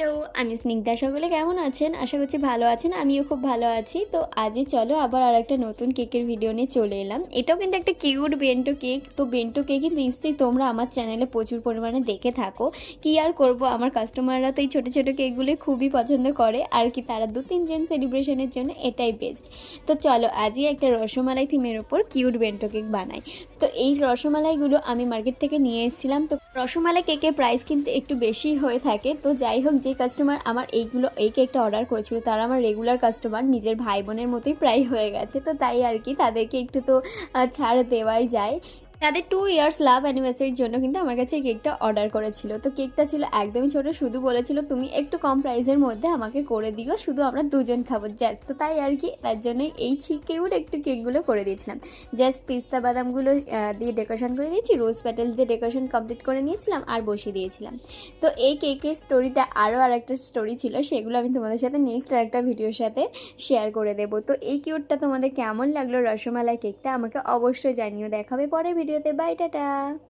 Hello, আমি স্নিগ্ধা। সকলে কেমন আছেন? আশা করছি ভালো আছেন। আমিও খুব ভালো আছি। তো আজই চলো আবার আরেকটা নতুন কেকের ভিডিও নিয়ে চলে এলাম। এটাও কিন্তু একটা কিউট বেন্টো কেক। তো বেন্টো কেক কিন্তু নিশ্চয়ই তোমরা আমার চ্যানেলে প্রচুর পরিমাণে দেখে থাকো। কি আর করব, আমার কাস্টমাররা তো এই ছোটো ছোটো কেকগুলোই খুবই পছন্দ করে আর কি। তারা 2-3 জন সেলিব্রেশনের জন্য এটাই বেস্ট। তো চলো আজই একটা রসমালাই থিমের ওপর কিউট বেন্টো কেক বানাই। তো এই রসমালাইগুলো আমি মার্কেট থেকে নিয়ে এসেছিলাম। তো রসমালাই কেকের প্রাইস কিন্তু একটু বেশি হয়ে থাকে। তো যাই হোক, যে কাস্টমার আমার এই কেকটা অর্ডার করেছিল তারা আমার রেগুলার কাস্টমার, নিজের ভাই বোনের মতোই প্রায় হয়ে গেছে। তো তাই আর কি, তাদেরকে একটু তো ছাড় দেওয়াই যায়। তাদের 2 ইয়ার্স লাভ অ্যানিভার্সারির জন্য কিন্তু আমার কাছে এই কেকটা অর্ডার করেছিল। তো কেকটা ছিল একদমই ছোট, শুধু বলেছিল তুমি একটু কম প্রাইসের মধ্যে আমাকে করে দিও, শুধু আমরা দুজন খাবো জাস্ট। তো তাই আর কি, তার জন্যই এই কিউট একটু কেকগুলো করে দিয়েছিলাম। জাস্ট পিস্তা বাদামগুলো দিয়ে ডেকোরেশন করে দিয়েছি, রোজ প্যাটেল দিয়ে ডেকোরেশন কমপ্লিট করে নিয়েছিলাম আর বসিয়ে দিয়েছিলাম। তো এই কেকের স্টোরিটা আরও একটা স্টোরি ছিল, সেগুলো আমি তোমাদের সাথে নেক্সট আরেকটা ভিডিওর সাথে শেয়ার করে দেবো। তো এই কিউটটা তোমাদের কেমন লাগলো রসমালাই কেকটা আমাকে অবশ্যই জানিও। দেখাবে পরে ভিডিওতে। Bye, tata.